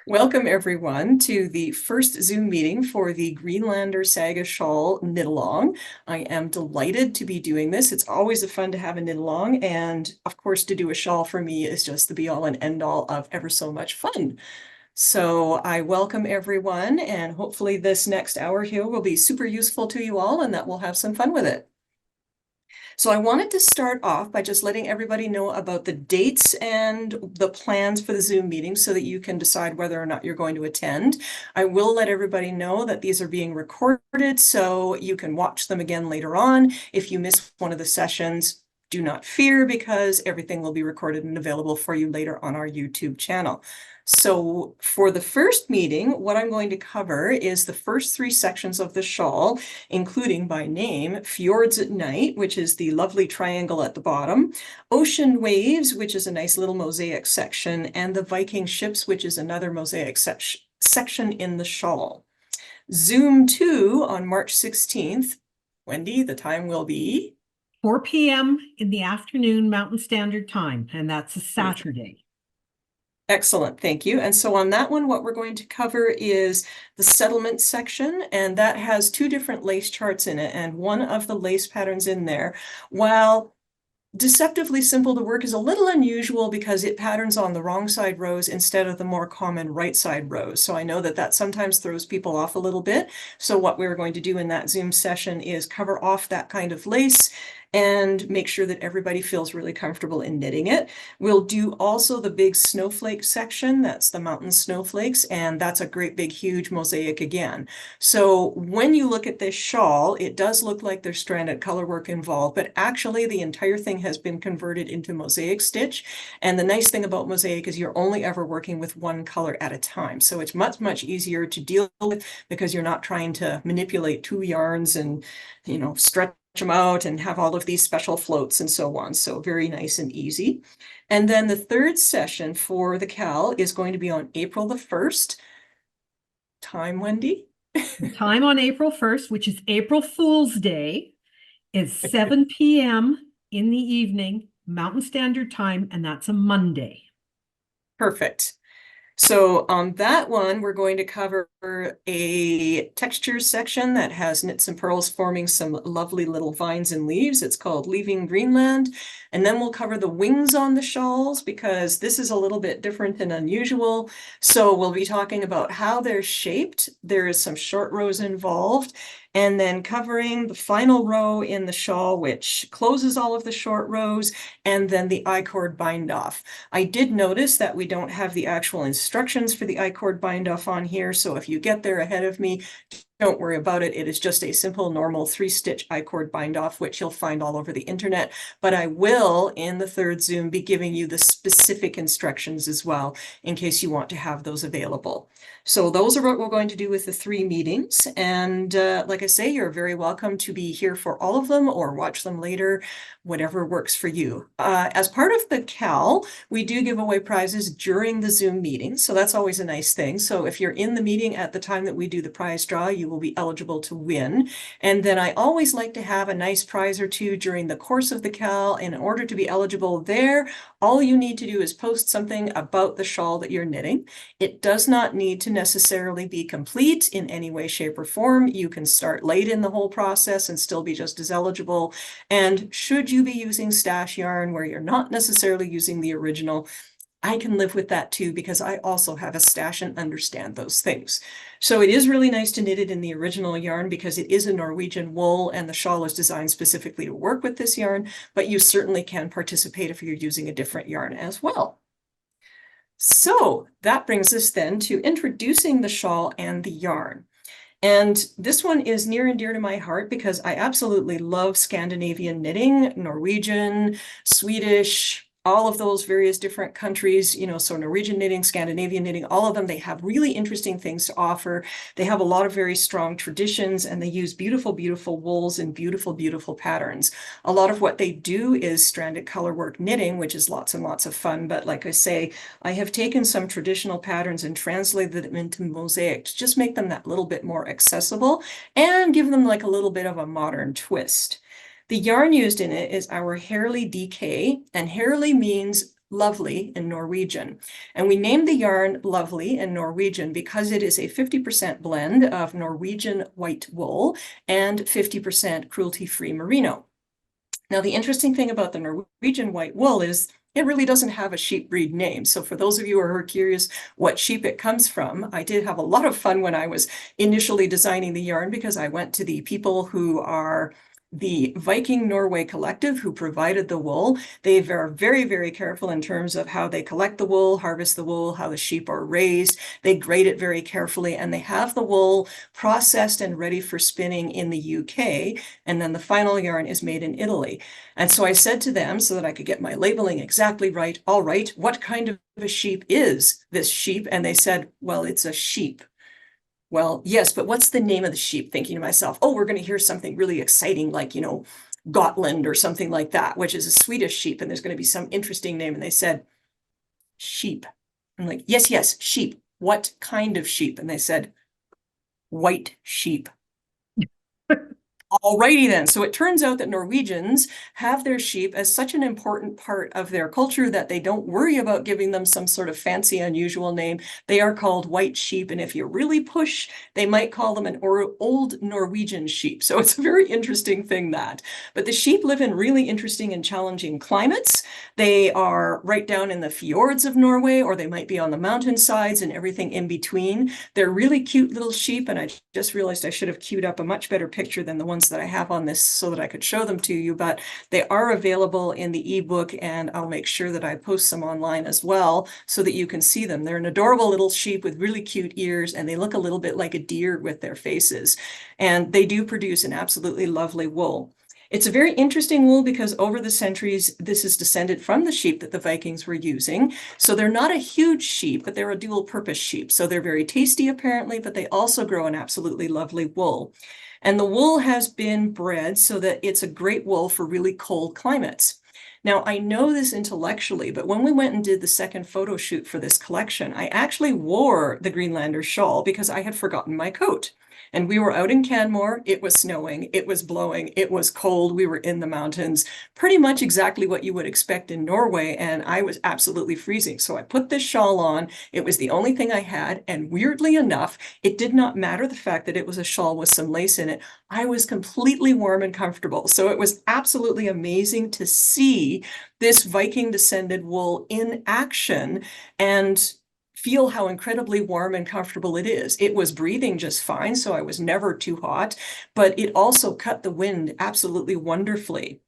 Welcome everyone to the first Zoom meeting for the Greenlander Saga Shawl Knit-Along. I am delighted to be doing this. It's always a fun to have a knit-along, and of course to do a shawl for me is just the be-all and end-all of ever so much fun. So I welcome everyone, and hopefully this next hour here will be super useful to you all and that we'll have some fun with it. So I wanted to start off by just letting everybody know about the dates and the plans for the Zoom meeting so that you can decide whether or not you're going to attend. I will let everybody know that these are being recorded so you can watch them again later on. If you miss one of the sessions, do not fear because everything will be recorded and available for you later on our YouTube channel. So for the first meeting, what I'm going to cover is the first three sections of the shawl, including by name, Fjords at Night, which is the lovely triangle at the bottom, Ocean Waves, which is a nice little mosaic section, and the Viking Ships, which is another mosaic section in the shawl. Zoom 2 on March 16th. Wendy, the time will be 4 p.m. in the afternoon Mountain Standard Time, and that's a Saturday. Excellent, thank you. And so on that one, what we're going to cover is the settlement section, and that has two different lace charts in it. And one of the lace patterns in there, while deceptively simple to work, is a little unusual because it patterns on the wrong side rows instead of the more common right side rows. So I know that that sometimes throws people off a little bit. So what we're going to do in that Zoom session is cover off that kind of lace and make sure that everybody feels really comfortable in knitting it. We'll do also the big snowflake section. That's the mountain snowflakes, and that's a great big huge mosaic again. So when you look at this shawl, it does look like there's stranded color work involved, but actually the entire thing has been converted into mosaic stitch. And the nice thing about mosaic is you're only ever working with one color at a time. So it's much, much easier to deal with because you're not trying to manipulate two yarns and, stretch them out and have all of these special floats and so on. So very nice and easy. And then the third session for the KAL is going to be on April the 1st. Time, Wendy? The time on April 1st, which is April Fool's Day, is 7 p.m. in the evening Mountain Standard Time, and that's a Monday. Perfect. So on that one, we're going to cover a textures section that has knits and pearls forming some lovely little vines and leaves. It's called Leaving Greenland. And then we'll cover the wings on the shawls because this is a little bit different and unusual. So we'll be talking about how they're shaped. There is some short rows involved. And then covering the final row in the shawl, which closes all of the short rows, and then the I-cord bind off. I did notice that we don't have the actual instructions for the I-cord bind off on here, so if you get there ahead of me, don't worry about it. It is just a simple, normal 3-stitch I-cord bind off, which you'll find all over the internet. But I will, in the third Zoom, be giving you the specific instructions as well, in case you want to have those available. So those are what we're going to do with the 3 meetings. And like I say, you're very welcome to be here for all of them or watch them later, whatever works for you. As part of the KAL, we do give away prizes during the Zoom meeting. So that's always a nice thing. So if you're in the meeting at the time that we do the prize draw, you will be eligible to win. And then I always like to have a nice prize or two during the course of the KAL. In order to be eligible there, all you need to do is post something about the shawl that you're knitting. It does not need to necessarily be complete in any way, shape, or form. You can start late in the whole process and still be just as eligible. And should you be using stash yarn where you're not necessarily using the original, I can live with that too, because I also have a stash and understand those things. So it is really nice to knit it in the original yarn because it is a Norwegian wool and the shawl is designed specifically to work with this yarn, but you certainly can participate if you're using a different yarn as well. So that brings us then to introducing the shawl and the yarn. And this one is near and dear to my heart because I absolutely love Scandinavian knitting, Norwegian, Swedish, all of those various different countries, so Norwegian knitting, Scandinavian knitting, all of them, they have really interesting things to offer. They have a lot of very strong traditions and they use beautiful, beautiful wools and beautiful, beautiful patterns. A lot of what they do is stranded color work knitting, which is lots and lots of fun. But like I say, I have taken some traditional patterns and translated them into mosaic to just make them that little bit more accessible and give them like a little bit of a modern twist. The yarn used in it is our Harely DK, and Harely means lovely in Norwegian. And we named the yarn lovely in Norwegian because it is a 50% blend of Norwegian white wool and 50% cruelty-free merino. Now, the interesting thing about the Norwegian white wool is it really doesn't have a sheep breed name. So for those of you who are curious what sheep it comes from, I did have a lot of fun when I was initially designing the yarn because I went to the people who are the Viking Norway Collective who provided the wool. They are very, very careful in terms of how they collect the wool, harvest the wool, how the sheep are raised. They grade it very carefully, and they have the wool processed and ready for spinning in the UK. And then the final yarn is made in Italy. And so I said to them, so that I could get my labeling exactly right, all right, what kind of a sheep is this sheep? And they said, well, it's a sheep. Well, yes, but what's the name of the sheep? Thinking to myself, oh, we're going to hear something really exciting like, Gotland or something like that, which is a Swedish sheep, and there's going to be some interesting name. And they said, sheep. I'm like, yes, yes, sheep. What kind of sheep? And they said, white sheep. Alrighty then. So it turns out that Norwegians have their sheep as such an important part of their culture that they don't worry about giving them some sort of fancy, unusual name. They are called white sheep. And if you really push, they might call them an old Norwegian sheep. So it's a very interesting thing that. But the sheep live in really interesting and challenging climates. They are right down in the fjords of Norway, or they might be on the mountainsides and everything in between. They're really cute little sheep. And I just realized I should have queued up a much better picture than the one that I have on this so that I could show them to you, but they are available in the ebook, and I'll make sure that I post some online as well so that you can see them. They're an adorable little sheep with really cute ears, and they look a little bit like a deer with their faces. And they do produce an absolutely lovely wool. It's a very interesting wool because over the centuries, this is descended from the sheep that the Vikings were using. So they're not a huge sheep, but they're a dual purpose sheep. So they're very tasty apparently, but they also grow an absolutely lovely wool. And the wool has been bred so that it's a great wool for really cold climates. Now, I know this intellectually, but when we went and did the second photo shoot for this collection, I actually wore the Greenlander shawl because I had forgotten my coat. And we were out in Canmore, it was snowing, it was blowing, it was cold, we were in the mountains, pretty much exactly what you would expect in Norway, and I was absolutely freezing. So I put this shawl on, it was the only thing I had, and weirdly enough, it did not matter the fact that it was a shawl with some lace in it. I was completely warm and comfortable. So it was absolutely amazing to see this Viking descended wool in action and feel how incredibly warm and comfortable it is. It was breathing just fine, so I was never too hot, but it also cut the wind absolutely wonderfully.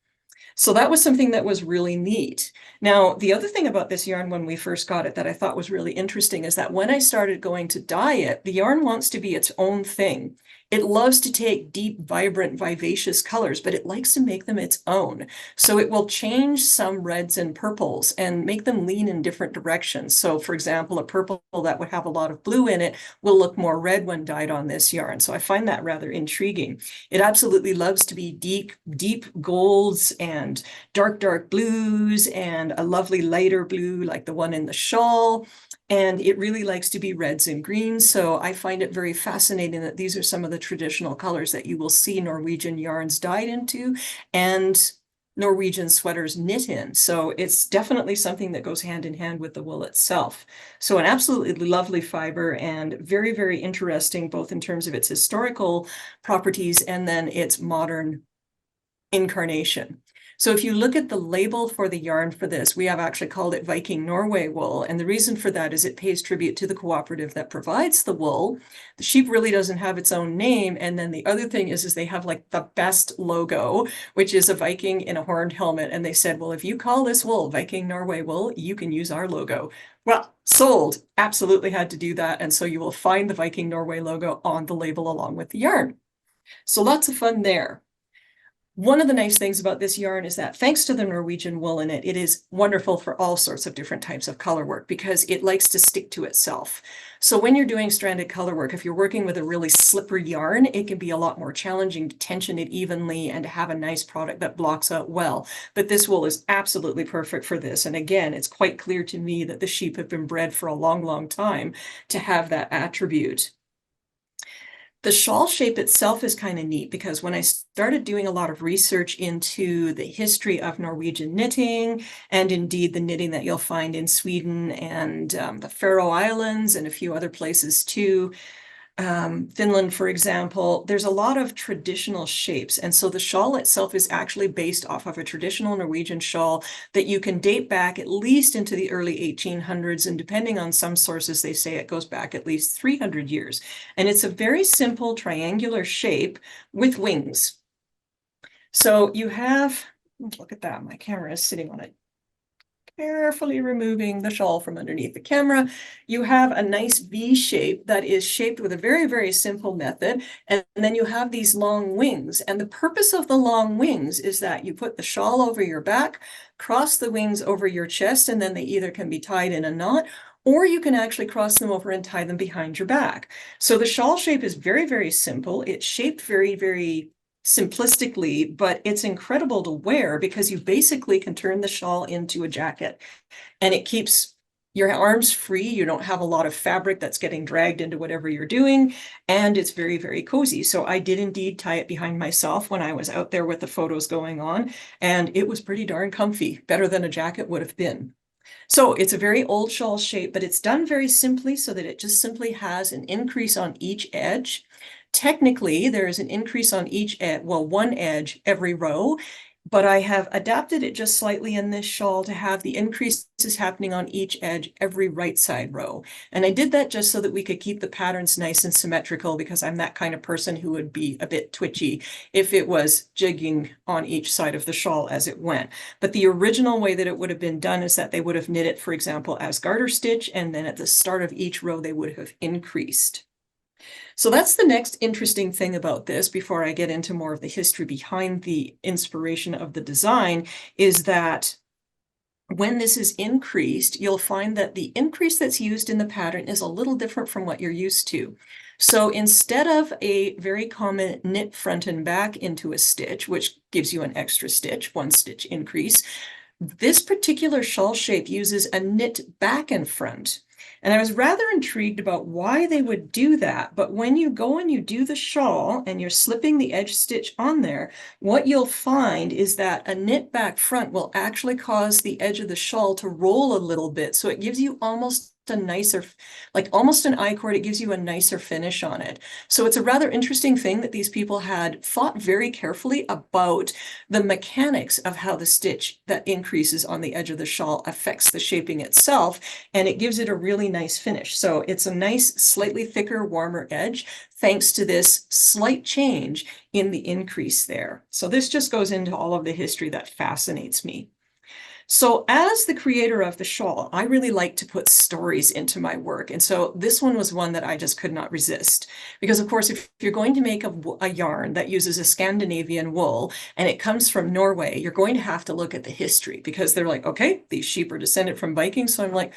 So that was something that was really neat. Now, the other thing about this yarn when we first got it that I thought was really interesting is that when I started going to dye it, the yarn wants to be its own thing. It loves to take deep, vibrant, vivacious colors, but it likes to make them its own. So it will change some reds and purples and make them lean in different directions. So for example, a purple that would have a lot of blue in it will look more red when dyed on this yarn. So I find that rather intriguing. It absolutely loves to be deep, deep golds and dark blues and a lovely lighter blue like the one in the shawl. And it really likes to be reds and greens. So I find it very fascinating that these are some of the traditional colors that you will see Norwegian yarns dyed into and Norwegian sweaters knit in. So it's definitely something that goes hand in hand with the wool itself. So an absolutely lovely fiber and very, very interesting, both in terms of its historical properties and then its modern incarnation. So if you look at the label for the yarn for this, we have actually called it Viking Norway wool. And the reason for that is it pays tribute to the cooperative that provides the wool. The sheep really doesn't have its own name. And then the other thing is they have like the best logo, which is a Viking in a horned helmet. And they said, well, if you call this wool Viking Norway wool, you can use our logo. Well, sold. Absolutely had to do that. And so you will find the Viking Norway logo on the label along with the yarn. So lots of fun there. One of the nice things about this yarn is that thanks to the Norwegian wool in it, it is wonderful for all sorts of different types of color work because it likes to stick to itself. So when you're doing stranded color work, if you're working with a really slippery yarn, it can be a lot more challenging to tension it evenly and to have a nice product that blocks out well. But this wool is absolutely perfect for this. And again, it's quite clear to me that the sheep have been bred for a long, long time to have that attribute. The shawl shape itself is kind of neat because when I started doing a lot of research into the history of Norwegian knitting, and indeed the knitting that you'll find in Sweden and the Faroe Islands and a few other places too, Finland, for example, there's a lot of traditional shapes. And so the shawl itself is actually based off of a traditional Norwegian shawl that you can date back at least into the early 1800s. And depending on some sources, they say it goes back at least 300 years. And it's a very simple triangular shape with wings. So you have, look at that, my camera is sitting on it, carefully removing the shawl from underneath the camera. You have a nice V shape that is shaped with a very, very simple method. And then you have these long wings. And the purpose of the long wings is that you put the shawl over your back, cross the wings over your chest, and then they either can be tied in a knot, or you can actually cross them over and tie them behind your back. So the shawl shape is very, very simple. It's shaped very, very simplistically, but it's incredible to wear because you basically can turn the shawl into a jacket and it keeps your arms free. You don't have a lot of fabric that's getting dragged into whatever you're doing, and it's very, very cozy. So I did indeed tie it behind myself when I was out there with the photos going on, and it was pretty darn comfy, better than a jacket would have been. So it's a very old shawl shape, but it's done very simply so that it just simply has an increase on each edge. Technically, there is an increase on each edge, well, one edge every row, but I have adapted it just slightly in this shawl to have the increases happening on each edge every right side row. And I did that just so that we could keep the patterns nice and symmetrical because I'm that kind of person who would be a bit twitchy if it was jigging on each side of the shawl as it went. But the original way that it would have been done is that they would have knit it, for example, as garter stitch, and then at the start of each row, they would have increased. So that's the next interesting thing about this before I get into more of the history behind the inspiration of the design is that when this is increased, you'll find that the increase that's used in the pattern is a little different from what you're used to. So instead of a very common knit front and back into a stitch, which gives you an extra stitch, one stitch increase, this particular shawl shape uses a knit back and front. And I was rather intrigued about why they would do that. But when you go and you do the shawl and you're slipping the edge stitch on there, what you'll find is that a knit back front will actually cause the edge of the shawl to roll a little bit. So it gives you almost a nicer, like almost an I-cord, it gives you a nicer finish on it. So it's a rather interesting thing that these people had thought very carefully about the mechanics of how the stitch that increases on the edge of the shawl affects the shaping itself, and it gives it a really nice finish. So it's a nice, slightly thicker, warmer edge, thanks to this slight change in the increase there. So this just goes into all of the history that fascinates me. So as the creator of the shawl, I really like to put stories into my work. And so this one was one that I just could not resist. Because of course, if you're going to make a yarn that uses a Scandinavian wool and it comes from Norway, you're going to have to look at the history because they're like, okay, these sheep are descended from Vikings. So I'm like,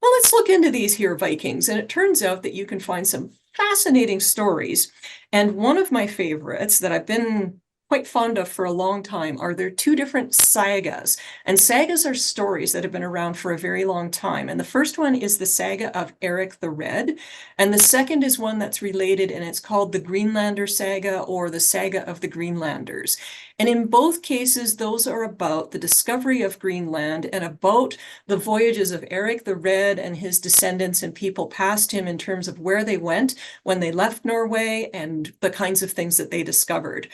well, let's look into these here Vikings. And it turns out that you can find some fascinating stories. And one of my favorites that I've been quite fond of for a long time are there two different sagas. And sagas are stories that have been around for a very long time. And the first one is the saga of Eric the Red. And the second is one that's related, and it's called the Greenlander Saga or the Saga of the Greenlanders. And in both cases, those are about the discovery of Greenland and about the voyages of Eric the Red and his descendants and people past him in terms of where they went when they left Norway and the kinds of things that they discovered.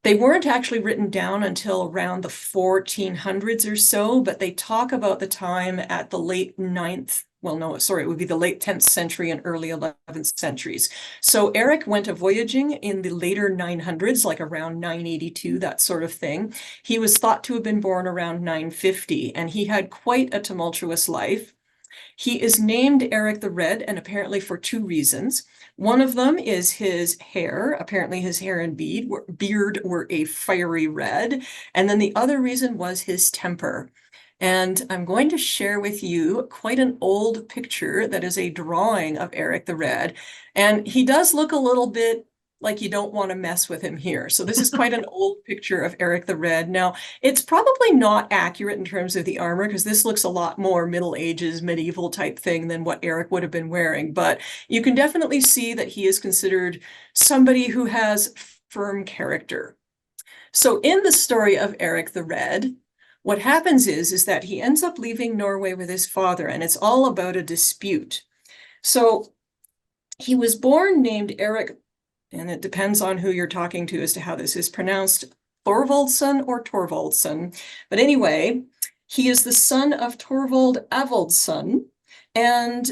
They weren't actually written down until around the 1400s or so, but they talk about the time at the late 9th, well, no, sorry, it would be the late 10th century and early 11th centuries. So Eric went a voyaging in the later 900s, like around 982, that sort of thing. He was thought to have been born around 950, and he had quite a tumultuous life. He is named Eric the Red, and apparently for two reasons. One of them is his hair. Apparently his hair and beard were a fiery red. And then the other reason was his temper. And I'm going to share with you quite an old picture that is a drawing of Eric the Red. And he does look a little bit like you don't want to mess with him here. So this is quite an old picture of Eric the Red. Now, it's probably not accurate in terms of the armor because this looks a lot more Middle Ages, medieval type thing than what Eric would have been wearing. But you can definitely see that he is considered somebody who has firm character. So in the story of Eric the Red, what happens is that he ends up leaving Norway with his father, and it's all about a dispute. So he was born named Eric, and it depends on who you're talking to as to how this is pronounced, Thorvaldsson or Torvaldsson. But anyway, he is the son of Torvald Avaldson, and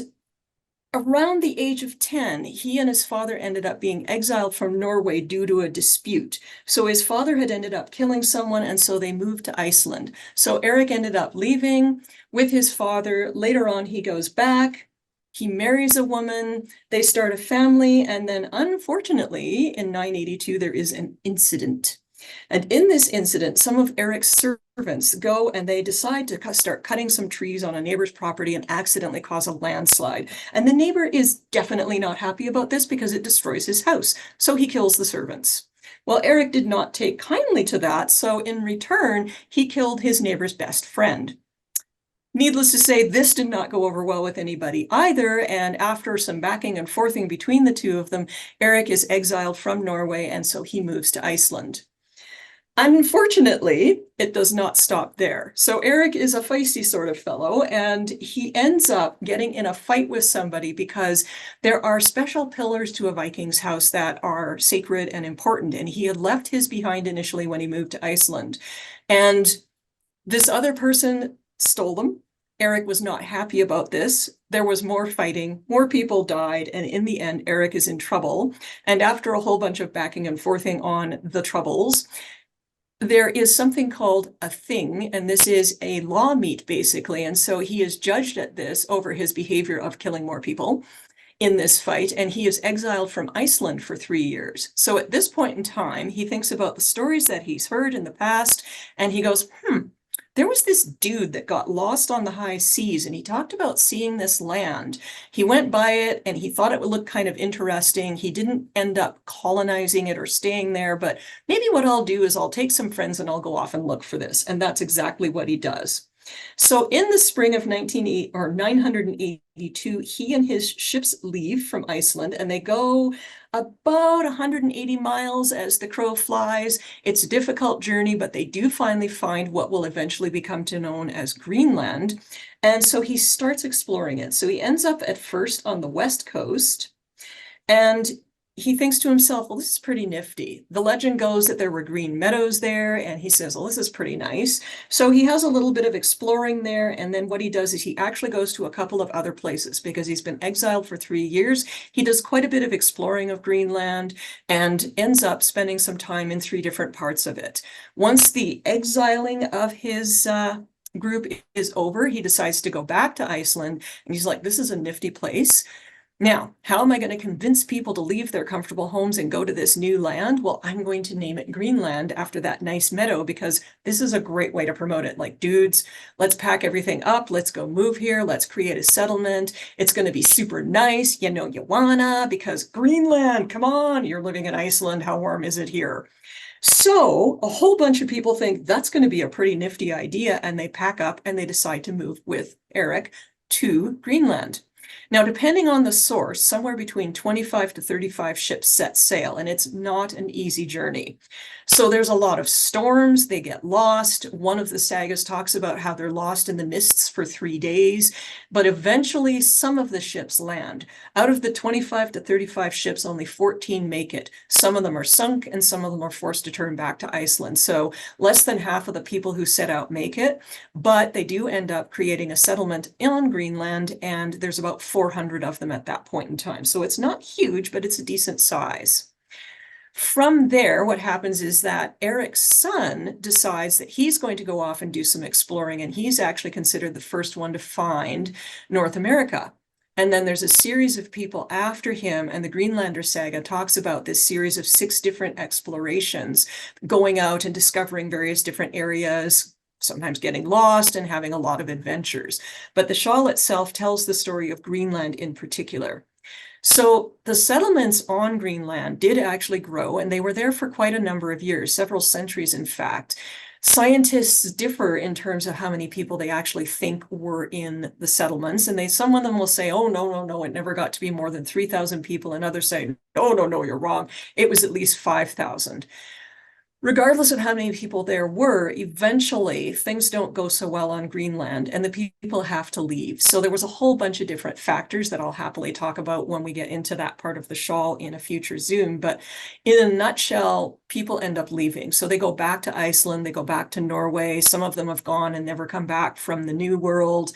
around the age of 10, he and his father ended up being exiled from Norway due to a dispute. So his father had ended up killing someone, and so they moved to Iceland. So Eric ended up leaving with his father. Later on, he goes back. He marries a woman, they start a family, and then unfortunately, in 982, there is an incident. And in this incident, some of Eric's servants go and they decide to start cutting some trees on a neighbor's property and accidentally cause a landslide. And the neighbor is definitely not happy about this because it destroys his house. So he kills the servants. Well, Eric did not take kindly to that, so in return, he killed his neighbor's best friend. Needless to say, this did not go over well with anybody either, and after some backing and forthing between the two of them, Eric is exiled from Norway, and so he moves to Iceland. Unfortunately, it does not stop there. So Eric is a feisty sort of fellow, and he ends up getting in a fight with somebody because there are special pillars to a Viking's house that are sacred and important, and he had left his behind initially when he moved to Iceland. And this other person stole them. Eric was not happy about this. There was more fighting, more people died, and in the end, Eric is in trouble. And after a whole bunch of backing and forthing on the troubles, there is something called a thing, and this is a law meet, basically. And so he is judged at this over his behavior of killing more people in this fight, and he is exiled from Iceland for 3 years. So at this point in time, he thinks about the stories that he's heard in the past, and he goes, there was this dude that got lost on the high seas, and he talked about seeing this land. He went by it, and he thought it would look kind of interesting. He didn't end up colonizing it or staying there, but maybe what I'll do is I'll take some friends and I'll go off and look for this. And that's exactly what he does. So in the spring of 982, he and his ships leave from Iceland, and they go about 180 miles as the crow flies. It's a difficult journey, but they do finally find what will eventually become known as Greenland. And so he starts exploring it. So he ends up at first on the west coast, and he thinks to himself, well, this is pretty nifty. The legend goes that there were green meadows there, and he says, well, this is pretty nice. So he has a little bit of exploring there, and then what he does is he actually goes to a couple of other places because he's been exiled for 3 years. He does quite a bit of exploring of Greenland and ends up spending some time in 3 different parts of it. Once the exiling of his group is over, he decides to go back to Iceland, and he's like, this is a nifty place. Now, how am I going to convince people to leave their comfortable homes and go to this new land? Well, I'm going to name it Greenland after that nice meadow because this is a great way to promote it. Like, dudes, let's pack everything up. Let's go move here. Let's create a settlement. It's going to be super nice. You know, you wanna, because Greenland, come on, you're living in Iceland. How warm is it here? So a whole bunch of people think that's going to be a pretty nifty idea, and they pack up and they decide to move with Eric to Greenland. Now, depending on the source, somewhere between 25 to 35 ships set sail, and it's not an easy journey. So there's a lot of storms, they get lost. One of the sagas talks about how they're lost in the mists for 3 days, but eventually some of the ships land. Out of the 25 to 35 ships, only 14 make it. Some of them are sunk, and some of them are forced to turn back to Iceland. So less than half of the people who set out make it, but they do end up creating a settlement on Greenland, and there's about 400 of them at that point in time. So it's not huge, but it's a decent size. From there, what happens is that Eric's son decides that he's going to go off and do some exploring, and he's actually considered the first one to find North America. And then there's a series of people after him, and the Greenlander Saga talks about this series of 6 different explorations, going out and discovering various different areas, sometimes getting lost and having a lot of adventures. But the shawl itself tells the story of Greenland in particular. So the settlements on Greenland did actually grow, and they were there for quite a number of years, several centuries, in fact. Scientists differ in terms of how many people they actually think were in the settlements, and some of them will say, oh, no, no, no, it never got to be more than 3,000 people, and others say, no, no, no, you're wrong. It was at least 5,000. Regardless of how many people there were, eventually things don't go so well on Greenland and the people have to leave. So there was a whole bunch of different factors that I'll happily talk about when we get into that part of the shawl in a future Zoom. But in a nutshell, people end up leaving. So they go back to Iceland, they go back to Norway. Some of them have gone and never come back from the New World.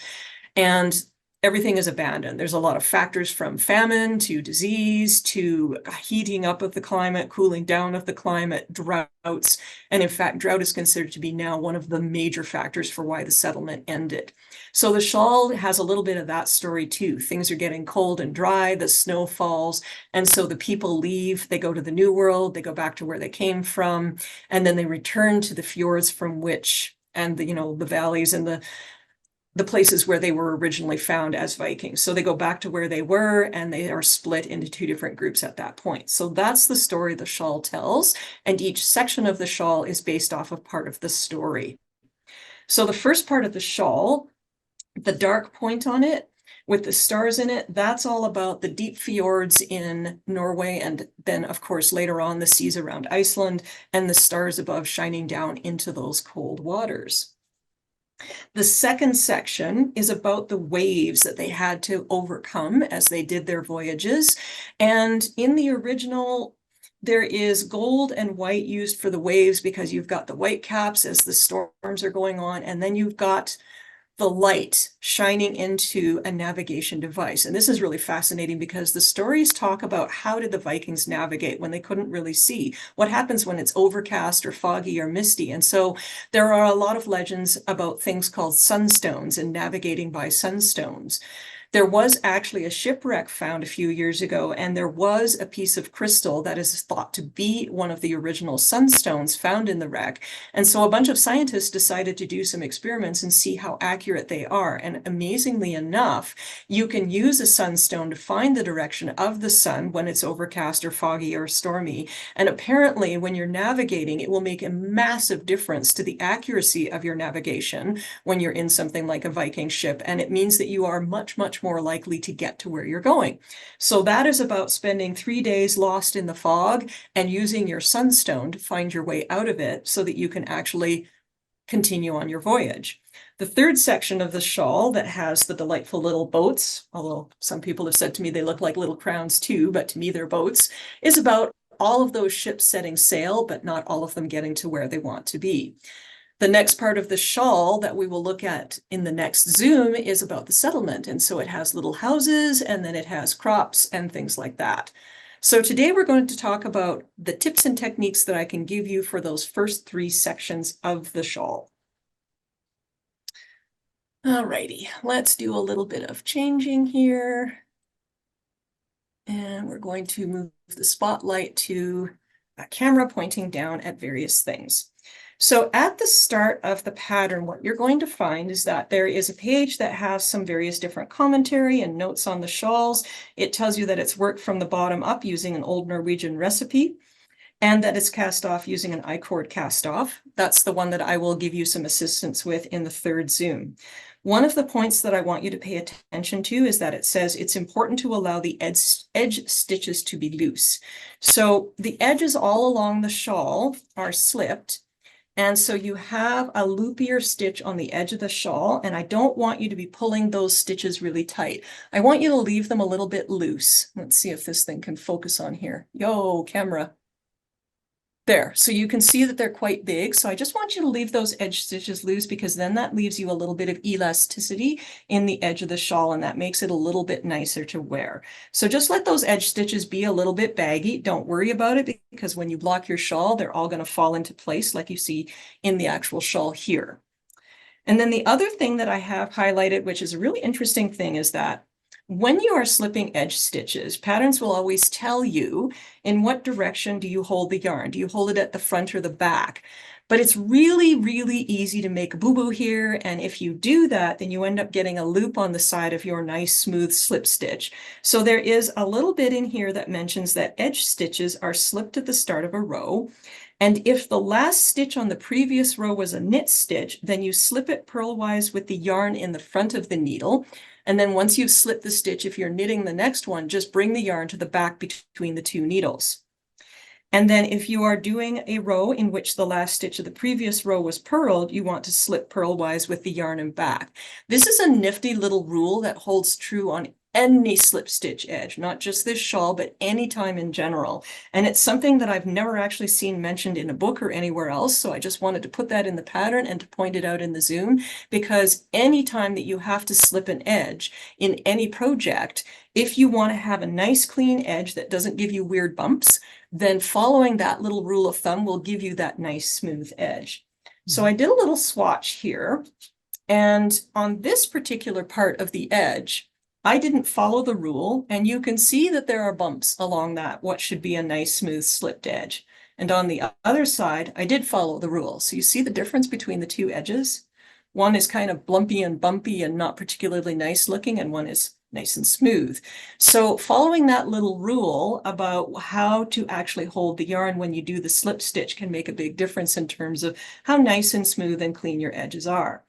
And everything is abandoned. There's a lot of factors from famine to disease to heating up of the climate, cooling down of the climate, droughts. And in fact, drought is considered to be now one of the major factors for why the settlement ended. So the shawl has a little bit of that story too. Things are getting cold and dry, the snow falls, and so the people leave, they go to the New World, they go back to where they came from, and then they return to the fjords from which, and the valleys and the places where they were originally found as Vikings. So they go back to where they were, and they are split into two different groups at that point. So that's the story the shawl tells, and each section of the shawl is based off of part of the story. So the first part of the shawl, the dark point on it with the stars in it, that's all about the deep fjords in Norway, and then of course later on the seas around Iceland, and the stars above shining down into those cold waters. The second section is about the waves that they had to overcome as they did their voyages. And in the original, there is gold and white used for the waves because you've got the white caps as the storms are going on, and then you've got the light shining into a navigation device. And this is really fascinating because the stories talk about how did the Vikings navigate when they couldn't really see? What happens when it's overcast or foggy or misty? And so there are a lot of legends about things called sunstones and navigating by sunstones. There was actually a shipwreck found a few years ago, and there was a piece of crystal that is thought to be one of the original sunstones found in the wreck. And so a bunch of scientists decided to do some experiments and see how accurate they are. And amazingly enough, you can use a sunstone to find the direction of the sun when it's overcast or foggy or stormy. And apparently, when you're navigating, it will make a massive difference to the accuracy of your navigation when you're in something like a Viking ship. And it means that you are much, much more likely to get to where you're going. So that is about spending 3 days lost in the fog and using your sunstone to find your way out of it so that you can actually continue on your voyage. The third section of the shawl that has the delightful little boats, although some people have said to me they look like little crowns too, but to me they're boats, is about all of those ships setting sail, but not all of them getting to where they want to be. The next part of the shawl that we will look at in the next Zoom is about the settlement. And so it has little houses, and then it has crops and things like that. So today we're going to talk about the tips and techniques that I can give you for those first 3 sections of the shawl. Alrighty, let's do a little bit of changing here. And we're going to move the spotlight to a camera pointing down at various things. So at the start of the pattern, what you're going to find is that there is a page that has some various different commentary and notes on the shawls. It tells you that it's worked from the bottom up using an old Norwegian recipe, and that it's cast off using an I-cord cast off. That's the one that I will give you some assistance with in the third Zoom. One of the points that I want you to pay attention to is that it says it's important to allow the edge stitches to be loose. So the edges all along the shawl are slipped, and so you have a loopier stitch on the edge of the shawl, and I don't want you to be pulling those stitches really tight. I want you to leave them a little bit loose. Let's see if this thing can focus on here. Yo, camera. There, so you can see that they're quite big. So I just want you to leave those edge stitches loose, because then that leaves you a little bit of elasticity in the edge of the shawl, and that makes it a little bit nicer to wear. So just let those edge stitches be a little bit baggy. Don't worry about it, because when you block your shawl, they're all going to fall into place like you see in the actual shawl here. And then the other thing that I have highlighted, which is a really interesting thing, is that when you are slipping edge stitches, patterns will always tell you in what direction do you hold the yarn. Do you hold it at the front or the back? But it's really, really easy to make a boo-boo here. And if you do that, then you end up getting a loop on the side of your nice smooth slip stitch. So there is a little bit in here that mentions that edge stitches are slipped at the start of a row. And if the last stitch on the previous row was a knit stitch, then you slip it purlwise with the yarn in the front of the needle. And then once you've slipped the stitch, if you're knitting the next one, just bring the yarn to the back between the two needles. And then if you are doing a row in which the last stitch of the previous row was purled, you want to slip purlwise with the yarn and back. This is a nifty little rule that holds true on any slip stitch edge, not just this shawl, but any time in general. And it's something that I've never actually seen mentioned in a book or anywhere else. So I just wanted to put that in the pattern and to point it out in the Zoom, because anytime that you have to slip an edge in any project, if you want to have a nice clean edge that doesn't give you weird bumps, then following that little rule of thumb will give you that nice smooth edge. So I did a little swatch here, and on this particular part of the edge, I didn't follow the rule, and you can see that there are bumps along that, what should be a nice smooth slipped edge. And on the other side, I did follow the rule. So you see the difference between the two edges? One is kind of blumpy and bumpy and not particularly nice looking, and one is nice and smooth. So following that little rule about how to actually hold the yarn when you do the slip stitch can make a big difference in terms of how nice and smooth and clean your edges are.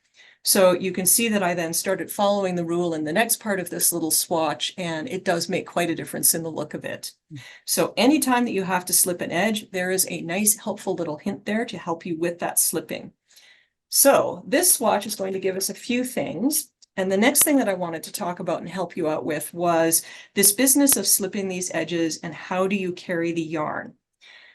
So you can see that I then started following the rule in the next part of this little swatch, and it does make quite a difference in the look of it. So anytime that you have to slip an edge, there is a nice helpful little hint there to help you with that slipping. So this swatch is going to give us a few things. And the next thing that I wanted to talk about and help you out with was this business of slipping these edges and how do you carry the yarn.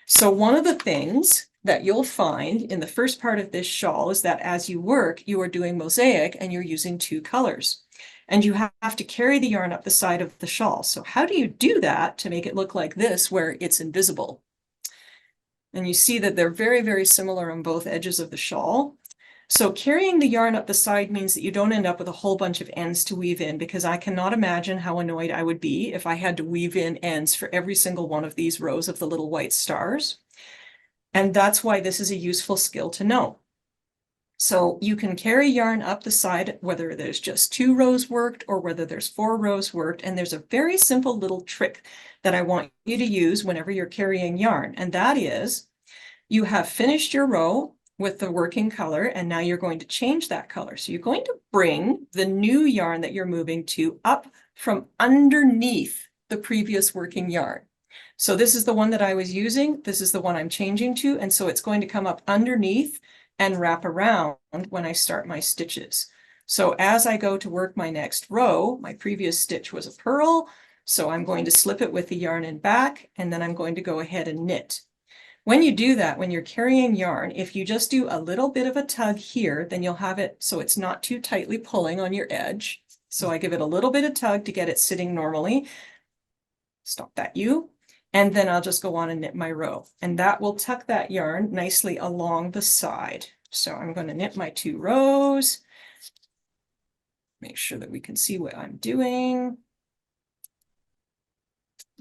So one of the things that you'll find in the first part of this shawl is that as you work, you are doing mosaic and you're using two colors. And you have to carry the yarn up the side of the shawl. So how do you do that to make it look like this where it's invisible? And you see that they're very, very similar on both edges of the shawl. So carrying the yarn up the side means that you don't end up with a whole bunch of ends to weave in, because I cannot imagine how annoyed I would be if I had to weave in ends for every single one of these rows of the little white stars. And that's why this is a useful skill to know. So you can carry yarn up the side, whether there's just 2 rows worked or whether there's 4 rows worked. And there's a very simple little trick that I want you to use whenever you're carrying yarn. And that is, you have finished your row with the working color, and now you're going to change that color. So you're going to bring the new yarn that you're moving to up from underneath the previous working yarn. So this is the one that I was using. This is the one I'm changing to. And so it's going to come up underneath and wrap around when I start my stitches. So as I go to work my next row, my previous stitch was a purl. So I'm going to slip it with the yarn in back, and then I'm going to go ahead and knit. When you do that, when you're carrying yarn, if you just do a little bit of a tug here, then you'll have it so it's not too tightly pulling on your edge. So I give it a little bit of tug to get it sitting normally. Stop that U. And then I'll just go on and knit my row. And that will tuck that yarn nicely along the side. So I'm going to knit my 2 rows. Make sure that we can see what I'm doing.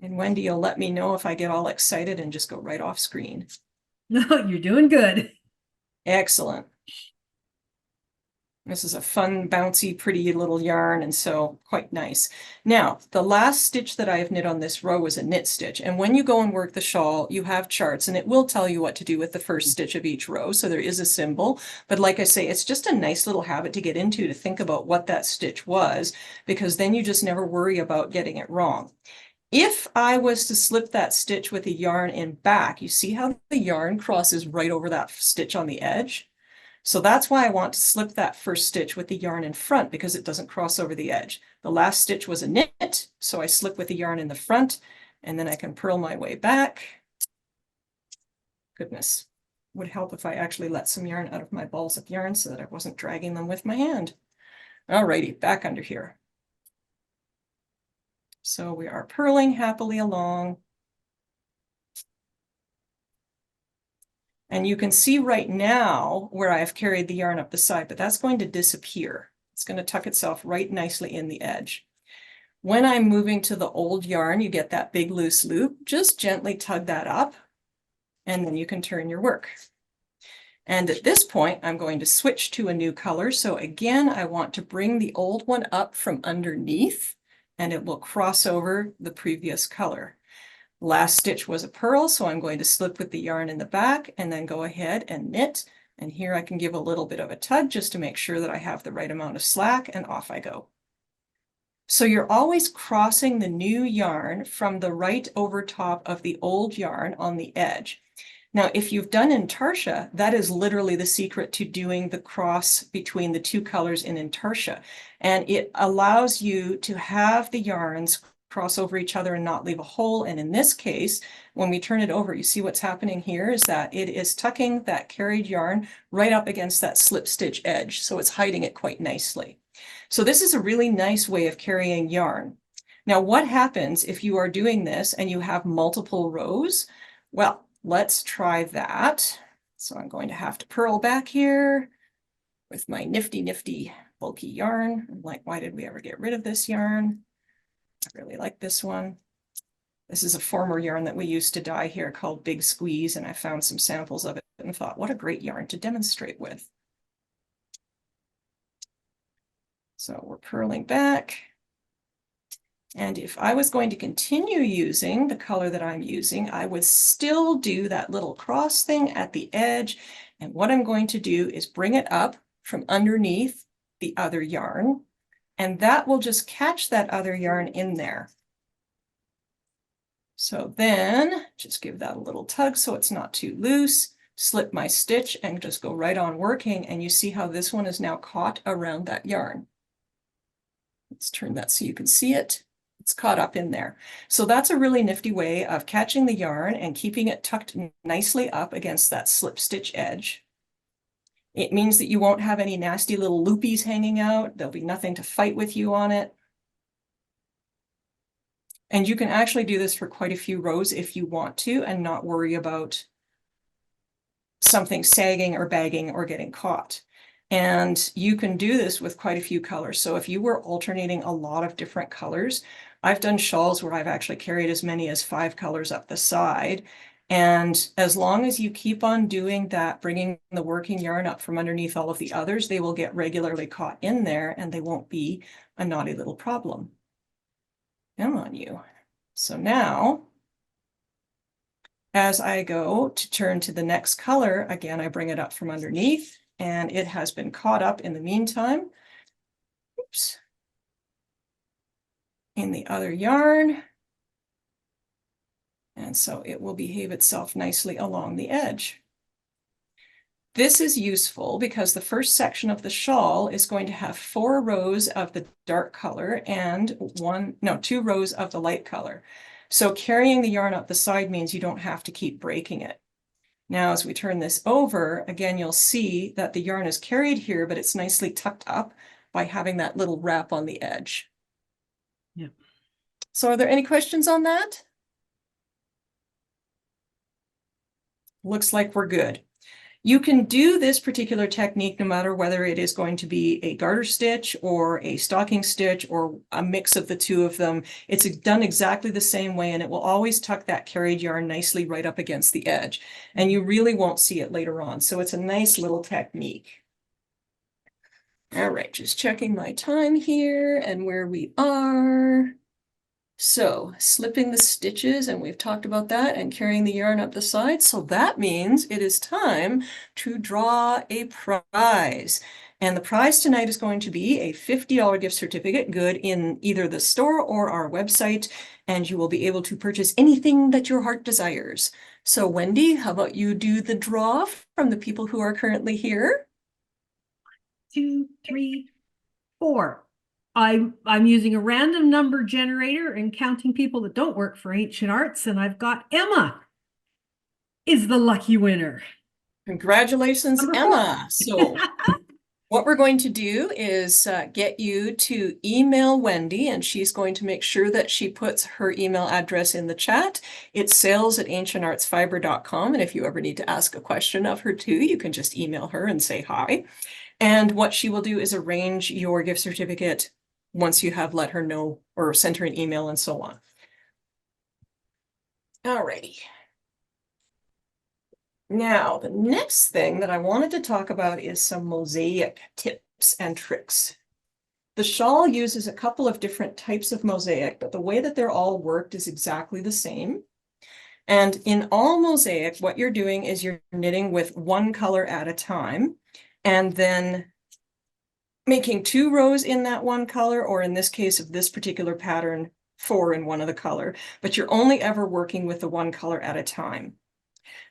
And Wendy, you'll let me know if I get all excited and just go right off screen. No, you're doing good. Excellent. This is a fun, bouncy, pretty little yarn, and so quite nice. Now, the last stitch that I have knit on this row was a knit stitch. And when you go and work the shawl, you have charts, and it will tell you what to do with the first stitch of each row. So there is a symbol. But like I say, it's just a nice little habit to get into, to think about what that stitch was, because then you just never worry about getting it wrong. If I was to slip that stitch with a yarn in back, you see how the yarn crosses right over that stitch on the edge? So that's why I want to slip that first stitch with the yarn in front, because it doesn't cross over the edge. The last stitch was a knit, so I slip with the yarn in the front, and then I can purl my way back. Goodness, would help if I actually let some yarn out of my balls of yarn so that I wasn't dragging them with my hand. Alrighty, back under here. So we are purling happily along. And you can see right now where I have carried the yarn up the side, but that's going to disappear. It's going to tuck itself right nicely in the edge. When I'm moving to the old yarn, you get that big loose loop. Just gently tug that up, and then you can turn your work. And at this point, I'm going to switch to a new color. So again, I want to bring the old one up from underneath, and it will cross over the previous color. Last stitch was a purl, so I'm going to slip with the yarn in the back and then go ahead and knit. And here I can give a little bit of a tug just to make sure that I have the right amount of slack, and off I go. So you're always crossing the new yarn from the right over top of the old yarn on the edge. Now, if you've done intarsia, that is literally the secret to doing the cross between the two colors in intarsia. And it allows you to have the yarns cross over each other and not leave a hole. And in this case, when we turn it over, you see what's happening here is that it is tucking that carried yarn right up against that slip stitch edge. So it's hiding it quite nicely. So this is a really nice way of carrying yarn. Now, what happens if you are doing this and you have multiple rows? Well, let's try that. So I'm going to have to purl back here with my nifty bulky yarn. I'm like, why did we ever get rid of this yarn? I really like this one. This is a former yarn that we used to dye here called Big Squeeze, and I found some samples of it and thought, what a great yarn to demonstrate with. So we're purling back. And if I was going to continue using the color that I'm using, I would still do that little cross thing at the edge. And what I'm going to do is bring it up from underneath the other yarn, and that will just catch that other yarn in there. So then just give that a little tug so it's not too loose, slip my stitch and just go right on working. And you see how this one is now caught around that yarn. Let's turn that so you can see it. It's caught up in there. So that's a really nifty way of catching the yarn and keeping it tucked nicely up against that slip stitch edge. It means that you won't have any nasty little loopies hanging out. There'll be nothing to fight with you on it. And you can actually do this for quite a few rows if you want to and not worry about something sagging or bagging or getting caught. And you can do this with quite a few colors. So if you were alternating a lot of different colors, I've done shawls where I've actually carried as many as 5 colors up the side. And as long as you keep on doing that, bringing the working yarn up from underneath all of the others, they will get regularly caught in there and they won't be a naughty little problem. Come on, you. So now, as I go to turn to the next color, again, I bring it up from underneath and it has been caught up in the meantime. Oops. In the other yarn. And so it will behave itself nicely along the edge. This is useful because the first section of the shawl is going to have 4 rows of the dark color and 2 rows of the light color. So carrying the yarn up the side means you don't have to keep breaking it. Now, as we turn this over, again, you'll see that the yarn is carried here, but it's nicely tucked up by having that little wrap on the edge. Yeah. So are there any questions on that? Looks like we're good. You can do this particular technique no matter whether it is going to be a garter stitch or a stocking stitch or a mix of the two of them. It's done exactly the same way, and it will always tuck that carried yarn nicely right up against the edge. And you really won't see it later on. So it's a nice little technique. All right, just checking my time here and where we are. So slipping the stitches, and we've talked about that, and carrying the yarn up the side. So that means it is time to draw a prize. And the prize tonight is going to be a $50 gift certificate, good in either the store or our website, and you will be able to purchase anything that your heart desires. So Wendy, how about you do the draw from the people who are currently here? 2, 3, 4. I'm using a random number generator and counting people that don't work for Ancient Arts, and I've got Emma is the lucky winner. Congratulations, Number Emma. So what we're going to do is get you to email Wendy, and she's going to make sure that she puts her email address in the chat. It's sales@ancientartsfiber.com, and if you ever need to ask a question of her too, you can just email her and say hi. And what she will do is arrange your gift certificate once you have let her know or sent her an email and so on. All righty. Now, the next thing that I wanted to talk about is some mosaic tips and tricks. The shawl uses a couple of different types of mosaic, but the way that they're all worked is exactly the same. And in all mosaic, what you're doing is you're knitting with one color at a time, and then making 2 rows in that one color, or in this case of this particular pattern, 4 in one of the color, but you're only ever working with the one color at a time.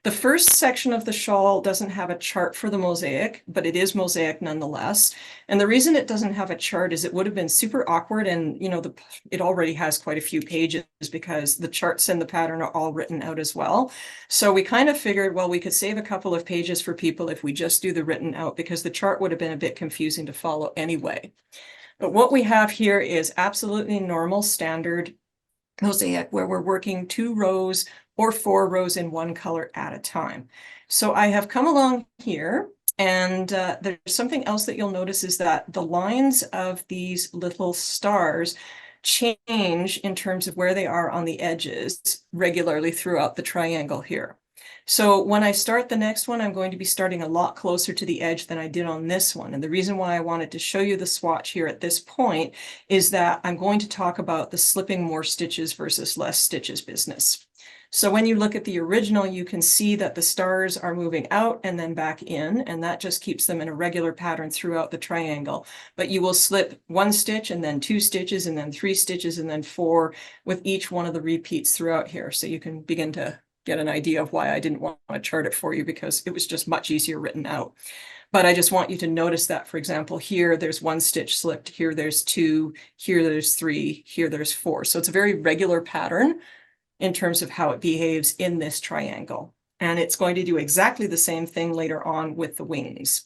The first section of the shawl doesn't have a chart for the mosaic, but it is mosaic nonetheless. And the reason it doesn't have a chart is it would have been super awkward, and it already has quite a few pages because the charts and the pattern are all written out as well. So we kind of figured, well, we could save a couple of pages for people if we just do the written out, because the chart would have been a bit confusing to follow anyway. But what we have here is absolutely normal standard mosaic where we're working 2 rows or 4 rows in one color at a time. So I have come along here, and there's something else that you'll notice is that the lines of these little stars change in terms of where they are on the edges regularly throughout the triangle here. So when I start the next one, I'm going to be starting a lot closer to the edge than I did on this one. And the reason why I wanted to show you the swatch here at this point is that I'm going to talk about the slipping more stitches versus less stitches business. So when you look at the original, you can see that the stars are moving out and then back in, and that just keeps them in a regular pattern throughout the triangle. But you will slip 1 stitch and then 2 stitches and then 3 stitches and then 4 with each one of the repeats throughout here. So you can begin to get an idea of why I didn't want to chart it for you, because it was just much easier written out. But I just want you to notice that, for example, here there's 1 stitch slipped, here there's 2, here there's 3, here there's 4. So it's a very regular pattern in terms of how it behaves in this triangle. And it's going to do exactly the same thing later on with the wings.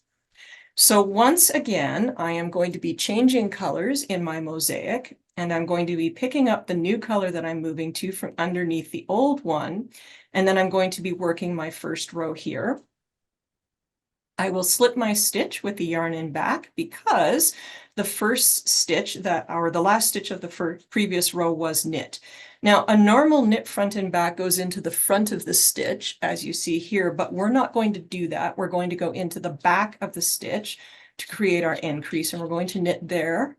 So once again, I am going to be changing colors in my mosaic, and I'm going to be picking up the new color that I'm moving to from underneath the old one. And then I'm going to be working my first row here. I will slip my stitch with the yarn in back because the first stitch the last stitch of the previous row was knit. Now, a normal knit front and back goes into the front of the stitch, as you see here, but we're not going to do that. We're going to go into the back of the stitch to create our increase, and we're going to knit there,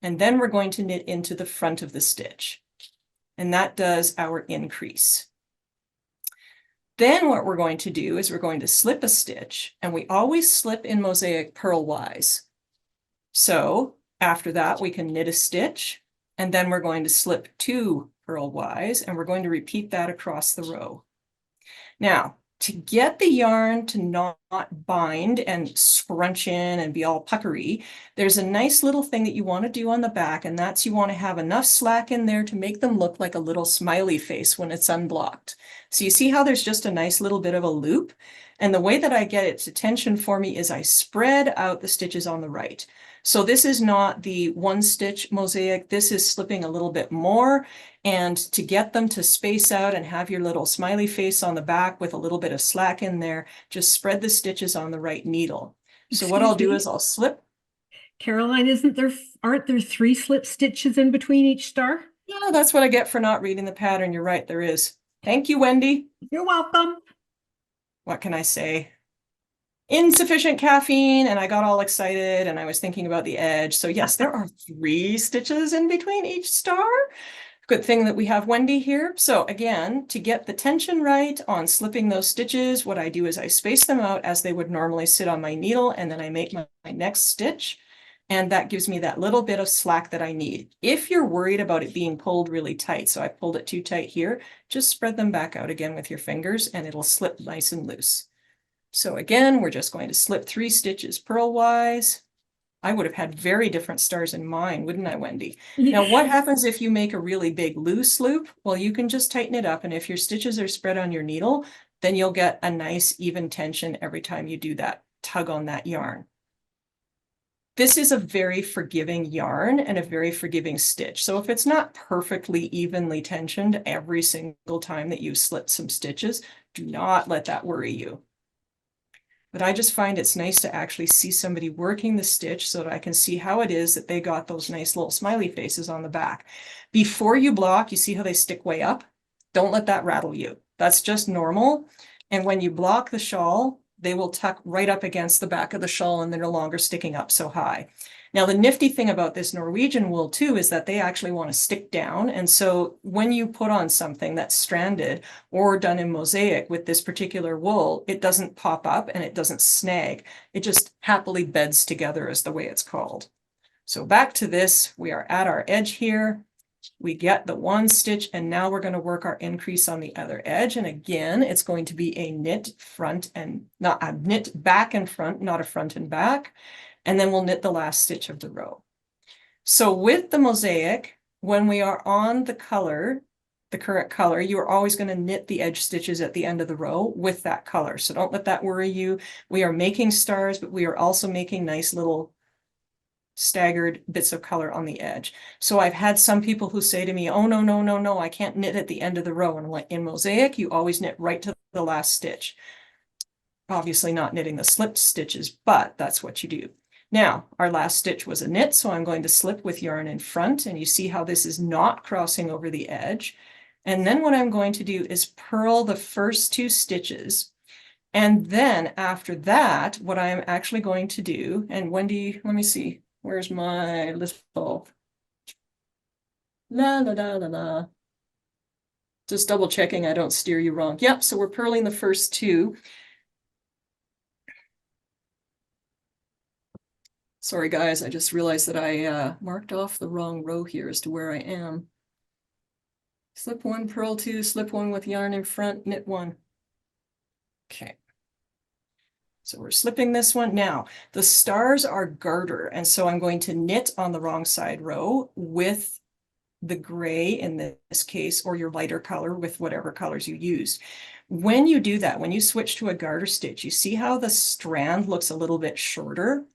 and then we're going to knit into the front of the stitch, and that does our increase. Then what we're going to do is we're going to slip a stitch, and we always slip in mosaic purlwise. So after that, we can knit a stitch, and then we're going to slip 2 purlwise, and we're going to repeat that across the row. Now, to get the yarn to not bind and scrunch in and be all puckery, there's a nice little thing that you want to do on the back, and that's you want to have enough slack in there to make them look like a little smiley face when it's unblocked. So you see how there's just a nice little bit of a loop? And the way that I get it to tension for me is I spread out the stitches on the right. So this is not the 1 stitch mosaic, this is slipping a little bit more. And to get them to space out and have your little smiley face on the back with a little bit of slack in there, just spread the stitches on the right needle. So what I'll do is I'll slip. Caroline, aren't there 3 slip stitches in between each star? Yeah, that's what I get for not reading the pattern. You're right, there is. Thank you, Wendy. You're welcome. What can I say? Insufficient caffeine, and I got all excited and I was thinking about the edge. So yes, there are 3 stitches in between each star. Good thing that we have Wendy here. So again, to get the tension right on slipping those stitches, what I do is I space them out as they would normally sit on my needle, and then I make my next stitch. And that gives me that little bit of slack that I need. If you're worried about it being pulled really tight, so I pulled it too tight here, just spread them back out again with your fingers and it'll slip nice and loose. So again, we're just going to slip 3 stitches purlwise. I would have had very different stars in mine, wouldn't I, Wendy? Now, what happens if you make a really big loose loop? Well, you can just tighten it up, and if your stitches are spread on your needle, then you'll get a nice even tension every time you do that tug on that yarn. This is a very forgiving yarn and a very forgiving stitch. So if it's not perfectly evenly tensioned every single time that you slip some stitches, do not let that worry you. But I just find it's nice to actually see somebody working the stitch so that I can see how it is that they got those nice little smiley faces on the back. Before you block, you see how they stick way up? Don't let that rattle you. That's just normal. And when you block the shawl, they will tuck right up against the back of the shawl and they're no longer sticking up so high. Now, the nifty thing about this Norwegian wool too is that they actually want to stick down. And so when you put on something that's stranded or done in mosaic with this particular wool, it doesn't pop up and it doesn't snag. It just happily beds together is the way it's called. So back to this, we are at our edge here. We get the one stitch and now we're going to work our increase on the other edge. And again, it's going to be a knit front and not a knit back and front, not a front and back. And then we'll knit the last stitch of the row. So with the mosaic, when we are on the color, the current color, you are always going to knit the edge stitches at the end of the row with that color. So don't let that worry you. We are making stars, but we are also making nice little staggered bits of color on the edge. So I've had some people who say to me, oh, no, no, no, no, I can't knit at the end of the row. And I'm like, in mosaic, you always knit right to the last stitch. Obviously not knitting the slipped stitches, but that's what you do. Now, our last stitch was a knit, so I'm going to slip with yarn in front, and you see how this is not crossing over the edge. And then what I'm going to do is purl the first two stitches. And then after that, what I am actually going to do, and Wendy, let me see, where's my little, la la la la la. Just double checking I don't steer you wrong. Yep, so we're purling the first two. Sorry, guys, I just realized that I marked off the wrong row here as to where I am. Slip one, purl two, slip one with yarn in front, knit one. Okay. So we're slipping this one. Now, the stars are garter, and so I'm going to knit on the wrong side row with the gray in this case, or your lighter color with whatever colors you used. When you do that, when you switch to a garter stitch, you see how the strand looks a little bit shorter?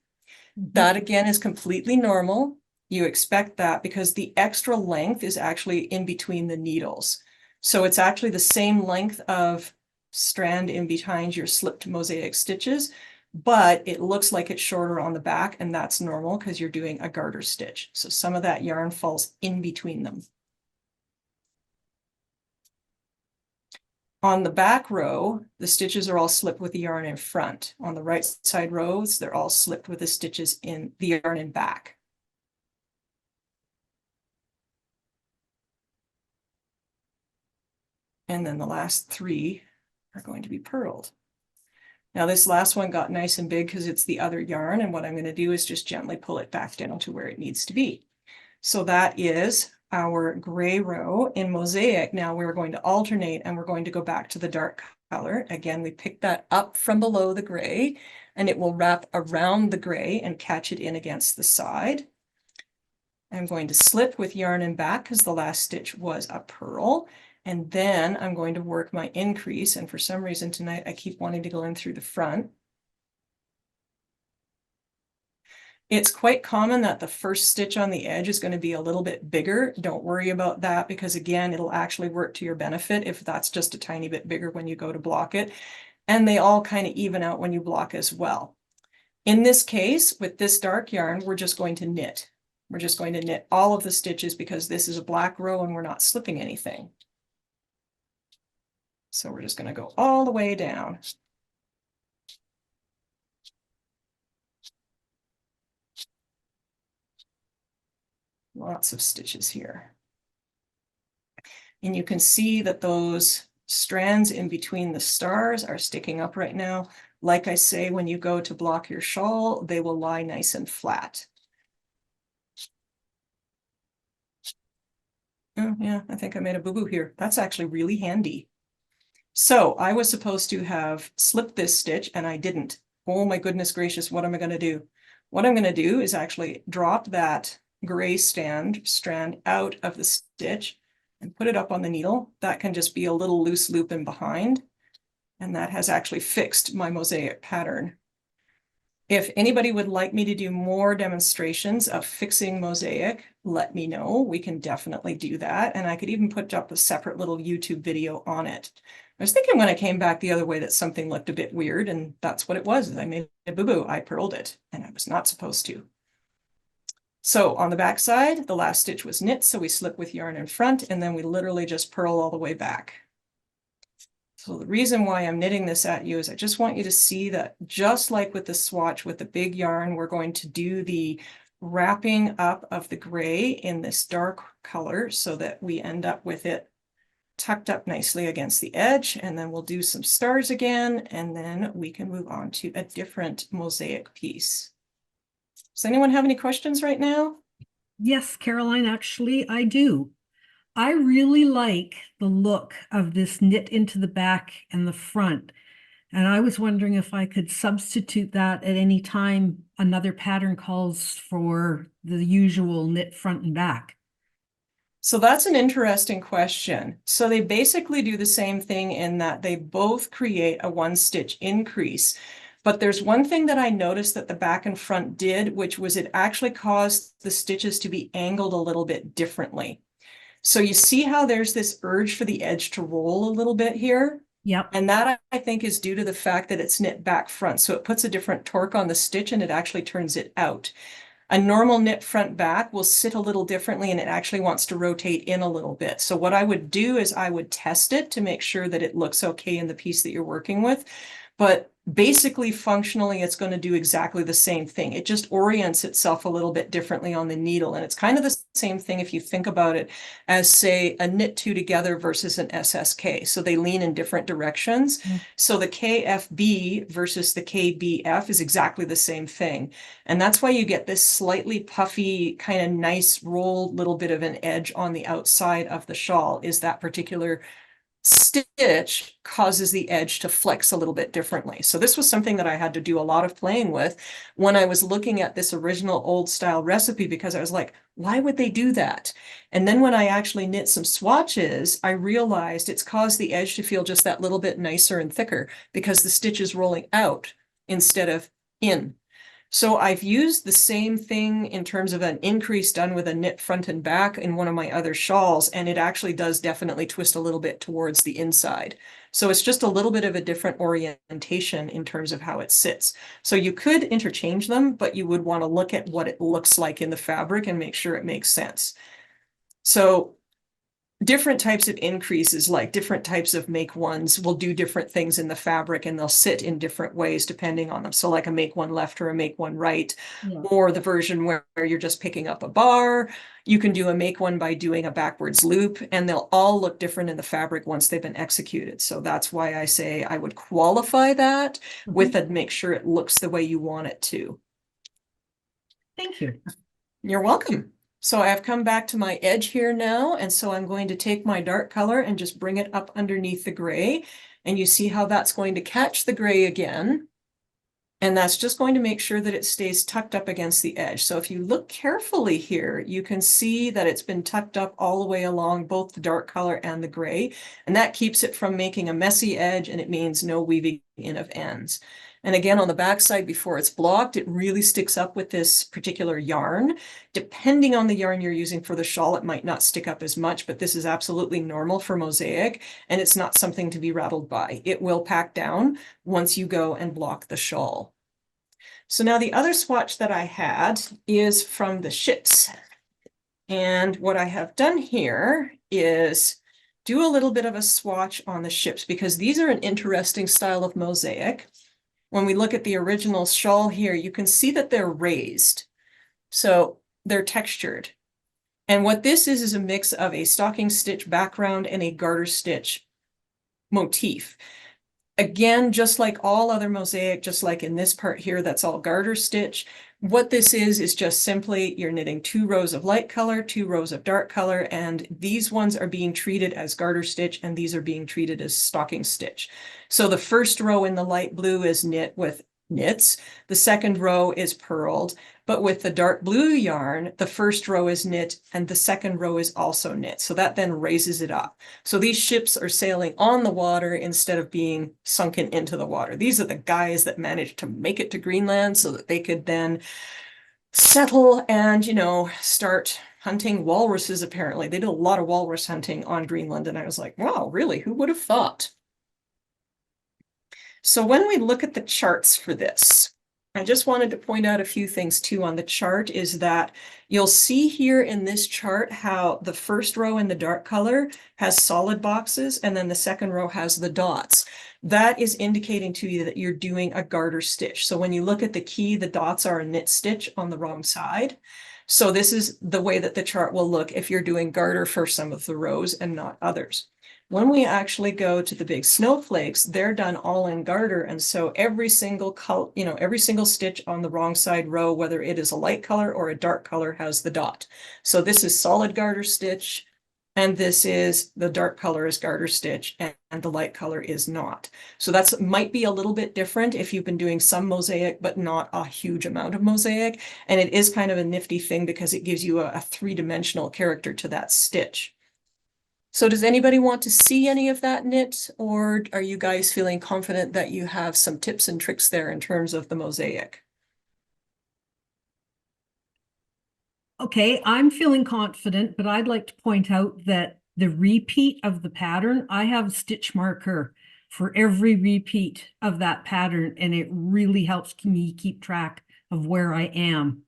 That again is completely normal. You expect that because the extra length is actually in between the needles. So it's actually the same length of strand in behind your slipped mosaic stitches, but it looks like it's shorter on the back, and that's normal because you're doing a garter stitch. So some of that yarn falls in between them. On the back row, the stitches are all slipped with the yarn in front. On the right side rows, they're all slipped with the stitches in the yarn in back. And then the last three are going to be purled. Now this last one got nice and big because it's the other yarn, and what I'm going to do is just gently pull it back down to where it needs to be. So that is our gray row. In mosaic, now we're going to alternate and we're going to go back to the dark color. Again, we pick that up from below the gray and it will wrap around the gray and catch it in against the side. I'm going to slip with yarn in back because the last stitch was a purl. And then I'm going to work my increase. And for some reason tonight, I keep wanting to go in through the front. It's quite common that the first stitch on the edge is going to be a little bit bigger. Don't worry about that because again, it'll actually work to your benefit if that's just a tiny bit bigger when you go to block it. And they all kind of even out when you block as well. In this case, with this dark yarn, we're just going to knit. We're just going to knit all of the stitches because this is a black row and we're not slipping anything. So we're just going to go all the way down. Lots of stitches here. And you can see that those strands in between the stars are sticking up right now. Like I say, when you go to block your shawl, they will lie nice and flat. Oh yeah, I think I made a boo-boo here. That's actually really handy. So I was supposed to have slipped this stitch and I didn't. Oh my goodness gracious, what am I going to do? What I'm going to do is actually drop that gray strand out of the stitch and put it up on the needle. That can just be a little loose loop in behind. And that has actually fixed my mosaic pattern. If anybody would like me to do more demonstrations of fixing mosaic, let me know. We can definitely do that. And I could even put up a separate little YouTube video on it. I was thinking when I came back the other way that something looked a bit weird, and that's what it was. I made a boo-boo. I purled it, and I was not supposed to. So on the back side, the last stitch was knit, so we slip with yarn in front, and then we literally just purl all the way back. So the reason why I'm knitting this at you is I just want you to see that just like with the swatch with the big yarn, we're going to do the wrapping up of the gray in this dark color so that we end up with it tucked up nicely against the edge. And then we'll do some stars again, and then we can move on to a different mosaic piece. Does anyone have any questions right now? Yes, Caroline, actually, I do. I really like the look of this knit into the back and the front. And I was wondering if I could substitute that at any time another pattern calls for the usual knit front and back. So that's an interesting question. So they basically do the same thing in that they both create a 1-stitch increase. But there's one thing that I noticed that the back and front did, which was it actually caused the stitches to be angled a little bit differently. So you see how there's this urge for the edge to roll a little bit here? Yep. And that I think is due to the fact that it's knit back front. So it puts a different torque on the stitch and it actually turns it out. A normal knit front back will sit a little differently and it actually wants to rotate in a little bit. So what I would do is I would test it to make sure that it looks okay in the piece that you're working with. But basically, functionally, it's going to do exactly the same thing. It just orients itself a little bit differently on the needle. And it's kind of the same thing if you think about it as, say, a knit two together versus an SSK. So they lean in different directions. So the KFB versus the KBF is exactly the same thing. And that's why you get this slightly puffy, kind of nice rolled little bit of an edge on the outside of the shawl, is that particular stitch causes the edge to flex a little bit differently. So this was something that I had to do a lot of playing with when I was looking at this original old style recipe, because I was like, why would they do that? And then when I actually knit some swatches, I realized it's caused the edge to feel just that little bit nicer and thicker because the stitch is rolling out instead of in. So I've used the same thing in terms of an increase done with a knit front and back in one of my other shawls, and it actually does definitely twist a little bit towards the inside. So it's just a little bit of a different orientation in terms of how it sits. So you could interchange them, but you would want to look at what it looks like in the fabric and make sure it makes sense. So different types of increases, like different types of make ones, will do different things in the fabric and they'll sit in different ways depending on them. So like a make one left or a make one right, or the version where you're just picking up a bar. You can do a make one by doing a backwards loop, and they'll all look different in the fabric once they've been executed. So that's why I say I would qualify that with a make sure it looks the way you want it to. Thank you. You're welcome. So I've come back to my edge here now, and so I'm going to take my dark color and just bring it up underneath the gray, and you see how that's going to catch the gray again. And that's just going to make sure that it stays tucked up against the edge. So if you look carefully here, you can see that it's been tucked up all the way along both the dark color and the gray, and that keeps it from making a messy edge, and it means no weaving in of ends. And again, on the back side, before it's blocked, it really sticks up with this particular yarn. Depending on the yarn you're using for the shawl, it might not stick up as much, but this is absolutely normal for mosaic, and it's not something to be rattled by. It will pack down once you go and block the shawl. So now the other swatch that I had is from the ships. And what I have done here is do a little bit of a swatch on the ships, because these are an interesting style of mosaic. When we look at the original shawl here, you can see that they're raised. So they're textured. And what this is a mix of a stocking stitch background and a garter stitch motif. Again, just like all other mosaic, just like in this part here, that's all garter stitch. What this is just simply you're knitting 2 rows of light color, 2 rows of dark color, and these ones are being treated as garter stitch and these are being treated as stocking stitch. So the first row in the light blue is knit with knits. The second row is purled, but with the dark blue yarn, the first row is knit and the second row is also knit. So that then raises it up. So these ships are sailing on the water instead of being sunken into the water. These are the guys that managed to make it to Greenland so that they could then settle and, you know, start hunting walruses. Apparently they did a lot of walrus hunting on Greenland, and I was like, wow, really, who would have thought? So when we look at the charts for this, I just wanted to point out a few things too on the chart is that you'll see here in this chart how the first row in the dark color has solid boxes and then the second row has the dots. That is indicating to you that you're doing a garter stitch. So when you look at the key, the dots are a knit stitch on the wrong side. So this is the way that the chart will look if you're doing garter for some of the rows and not others. When we actually go to the big snowflakes, they're done all in garter. And so every single color, every single stitch on the wrong side row, whether it is a light color or a dark color, has the dot. So this is solid garter stitch, and this is the dark color is garter stitch, and the light color is not. So that's might be a little bit different if you've been doing some mosaic, but not a huge amount of mosaic. And it is kind of a nifty thing because it gives you a three-dimensional character to that stitch. So does anybody want to see any of that knit, or are you guys feeling confident that you have some tips and tricks there in terms of the mosaic? Okay, I'm feeling confident, but I'd like to point out that the repeat of the pattern, I have a stitch marker for every repeat of that pattern, and it really helps me keep track of where I am.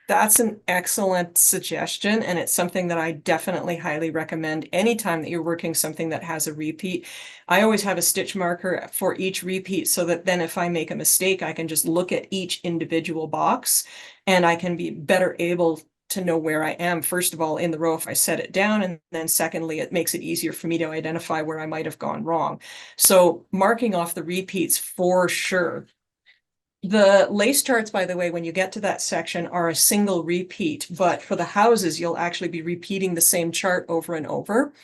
That's an excellent suggestion, and it's something that I definitely highly recommend anytime that you're working something that has a repeat. I always have a stitch marker for each repeat so that then if I make a mistake, I can just look at each individual box and I can be better able to know where I am, first of all, in the row if I set it down, and then secondly, it makes it easier for me to identify where I might have gone wrong. So marking off the repeats for sure. The lace charts, by the way, when you get to that section are a single repeat, but for the houses, you'll actually be repeating the same chart over and over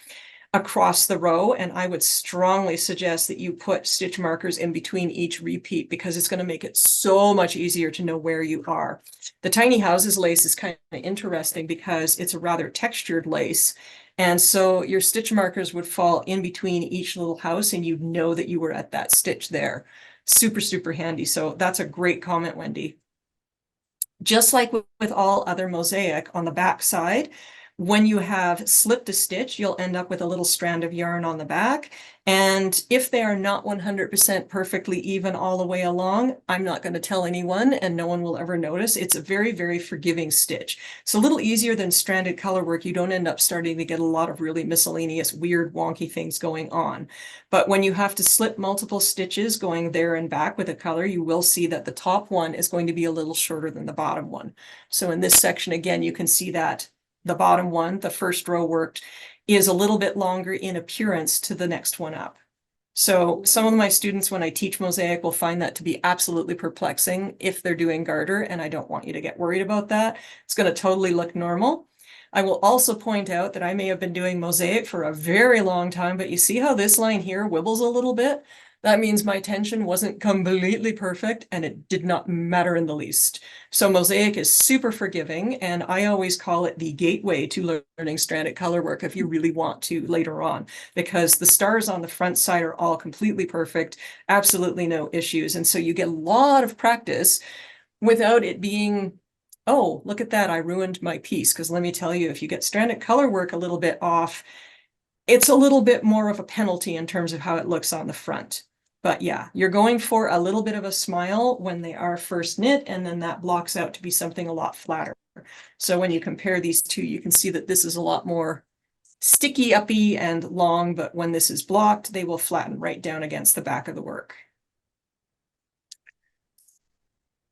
across the row. And I would strongly suggest that you put stitch markers in between each repeat because it's going to make it so much easier to know where you are. The tiny houses lace is kind of interesting because it's a rather textured lace. And so your stitch markers would fall in between each little house and you'd know that you were at that stitch there. Super, super handy. So that's a great comment, Wendy. Just like with all other mosaic on the back side, when you have slipped a stitch, you'll end up with a little strand of yarn on the back. And if they are not 100% perfectly even all the way along, I'm not going to tell anyone and no one will ever notice. It's a very, very forgiving stitch. It's a little easier than stranded color work. You don't end up starting to get a lot of really miscellaneous, weird, wonky things going on. But when you have to slip multiple stitches going there and back with a color, you will see that the top one is going to be a little shorter than the bottom one. So in this section, again, you can see that the bottom one, the first row worked, is a little bit longer in appearance to the next one up. So some of my students, when I teach mosaic, will find that to be absolutely perplexing if they're doing garter, and I don't want you to get worried about that. It's going to totally look normal. I will also point out that I may have been doing mosaic for a very long time, but you see how this line here wibbles a little bit? That means my tension wasn't completely perfect and it did not matter in the least. So mosaic is super forgiving, and I always call it the gateway to learning stranded color work if you really want to later on, because the stars on the front side are all completely perfect, absolutely no issues. And so you get a lot of practice without it being, oh, look at that, I ruined my piece. Because let me tell you, if you get stranded color work a little bit off, it's a little bit more of a penalty in terms of how it looks on the front. But yeah, you're going for a little bit of a smile when they are first knit, and then that blocks out to be something a lot flatter. So when you compare these two, you can see that this is a lot more sticky uppy and long, but when this is blocked, they will flatten right down against the back of the work.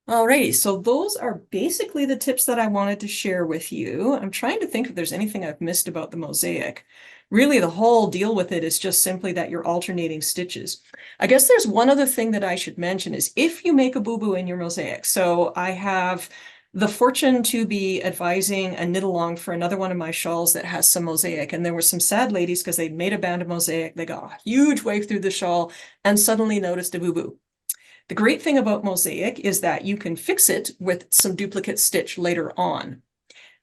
Alrighty, so those are basically the tips that I wanted to share with you. I'm trying to think if there's anything I've missed about the mosaic. Really, the whole deal with it is just simply that you're alternating stitches. I guess there's one other thing that I should mention is if you make a boo-boo in your mosaic. So I have the fortune to be advising a knit-along for another one of my shawls that has some mosaic. And there were some sad ladies because they'd made a band of mosaic. They got a huge wave through the shawl and suddenly noticed a boo-boo. The great thing about mosaic is that you can fix it with some duplicate stitch later on.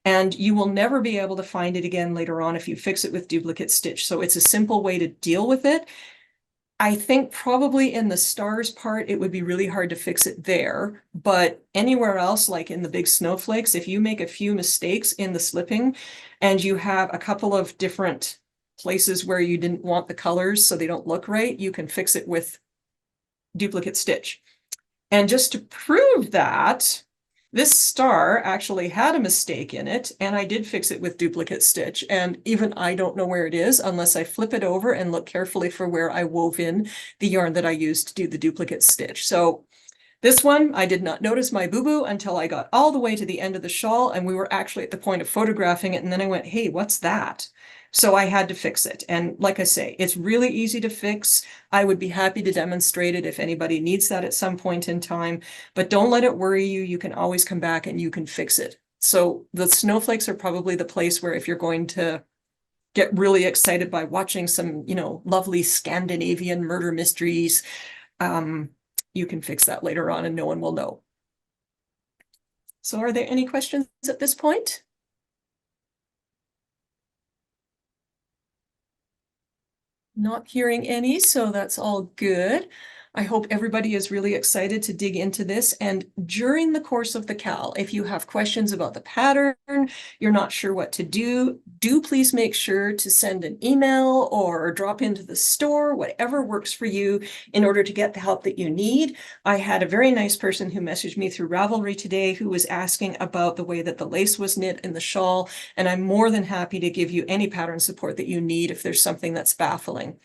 And you will never be able to find it again later on if you fix it with duplicate stitch. So it's a simple way to deal with it. I think probably in the stars part, it would be really hard to fix it there. But anywhere else, like in the big snowflakes, if you make a few mistakes in the slipping and you have a couple of different places where you didn't want the colors so they don't look right, you can fix it with duplicate stitch. And just to prove that, this star actually had a mistake in it, and I did fix it with duplicate stitch. And even I don't know where it is unless I flip it over and look carefully for where I wove in the yarn that I used to do the duplicate stitch. So this one, I did not notice my boo-boo until I got all the way to the end of the shawl, and we were actually at the point of photographing it, and then I went, hey, what's that? So I had to fix it. And like I say, it's really easy to fix. I would be happy to demonstrate it if anybody needs that at some point in time, but don't let it worry you. You can always come back and you can fix it. So the snowflakes are probably the place where if you're going to get really excited by watching some, lovely Scandinavian murder mysteries, you can fix that later on and no one will know. So are there any questions at this point? Not hearing any, so that's all good. I hope everybody is really excited to dig into this. And during the course of the KAL, if you have questions about the pattern, you're not sure what to do please make sure to send an email or drop into the store, whatever works for you in order to get the help that you need. I had a very nice person who messaged me through Ravelry today who was asking about the way that the lace was knit in the shawl, and I'm more than happy to give you any pattern support that you need if there's something that's baffling.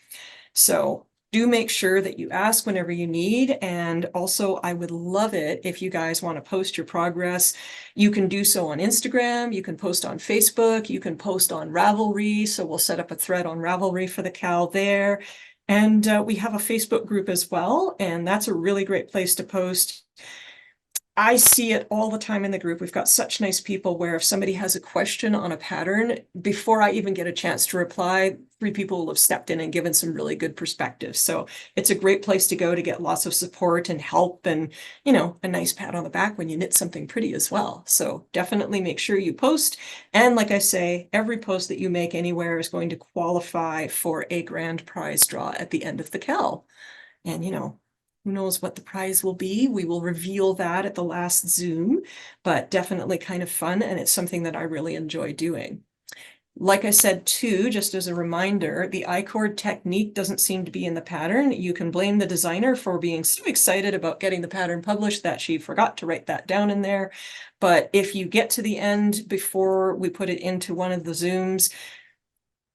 So do make sure that you ask whenever you need. And also, I would love it if you guys want to post your progress. You can do so on Instagram, you can post on Facebook, you can post on Ravelry. So we'll set up a thread on Ravelry for the KAL there. And we have a Facebook group as well, and that's a really great place to post. I see it all the time in the group. We've got such nice people where if somebody has a question on a pattern, before I even get a chance to reply, 3 people will have stepped in and given some really good perspective. So it's a great place to go to get lots of support and help and, a nice pat on the back when you knit something pretty as well. So definitely make sure you post. And like I say, every post that you make anywhere is going to qualify for a grand prize draw at the end of the KAL. And, who knows what the prize will be? We will reveal that at the last Zoom, but definitely kind of fun. And it's something that I really enjoy doing. Like I said, too, just as a reminder, the I-cord technique doesn't seem to be in the pattern. You can blame the designer for being so excited about getting the pattern published that she forgot to write that down in there. But if you get to the end before we put it into one of the Zooms,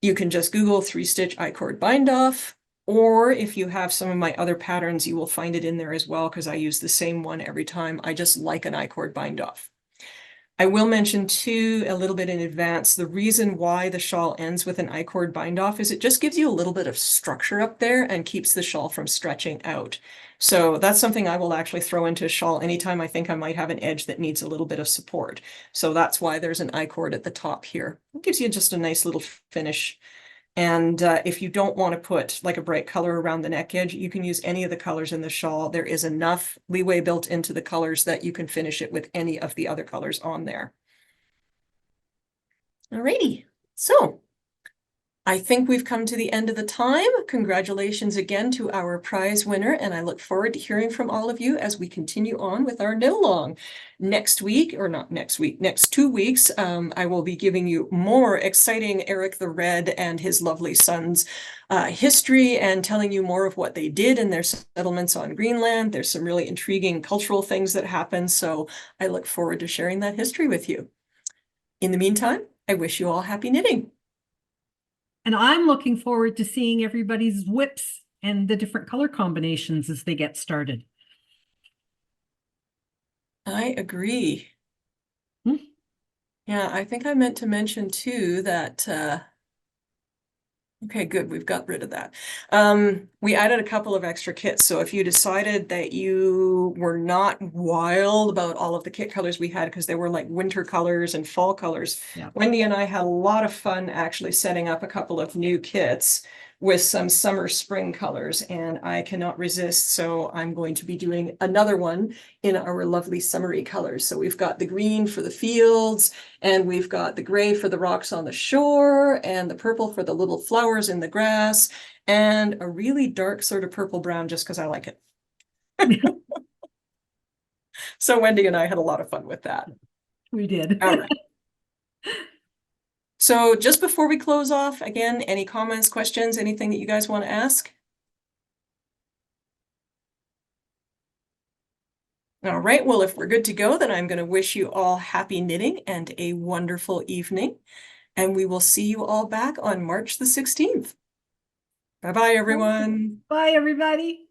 you can just Google 3-stitch I-cord bind off. Or if you have some of my other patterns, you will find it in there as well, because I use the same one every time. I just like an I-cord bind off. I will mention too, a little bit in advance, the reason why the shawl ends with an I-cord bind off is it just gives you a little bit of structure up there and keeps the shawl from stretching out. So that's something I will actually throw into a shawl anytime I think I might have an edge that needs a little bit of support. So that's why there's an I-cord at the top here. It gives you just a nice little finish. And if you don't want to put like a bright color around the neck edge, you can use any of the colors in the shawl. There is enough leeway built into the colors that you can finish it with any of the other colors on there. Alrighty, so I think we've come to the end of the time. Congratulations again to our prize winner, and I look forward to hearing from all of you as we continue on with our knit-along. Next week, or not next week, next 2 weeks, I will be giving you more exciting Eric the Red and his lovely sons history and telling you more of what they did in their settlements on Greenland. There's some really intriguing cultural things that happen, so I look forward to sharing that history with you. In the meantime, I wish you all happy knitting. And I'm looking forward to seeing everybody's whips and the different color combinations as they get started. I agree. Yeah, I think I meant to mention too that okay, good. We've got rid of that. We added a couple of extra kits. So if you decided that you were not wild about all of the kit colors we had, because they were like winter colors and fall colors, Yeah. Wendy and I had a lot of fun actually setting up a couple of new kits with some summer spring colors, and I cannot resist. So I'm going to be doing another one in our lovely summery colors. So we've got the green for the fields, and we've got the gray for the rocks on the shore, and the purple for the little flowers in the grass, and a really dark sort of purple brown just because I like it. So Wendy and I had a lot of fun with that. We did. All right. So just before we close off, again, any comments, questions, anything that you guys want to ask? All right, well, if we're good to go, then I'm going to wish you all happy knitting and a wonderful evening. And we will see you all back on March the 16th. Bye-bye, everyone. Bye, everybody.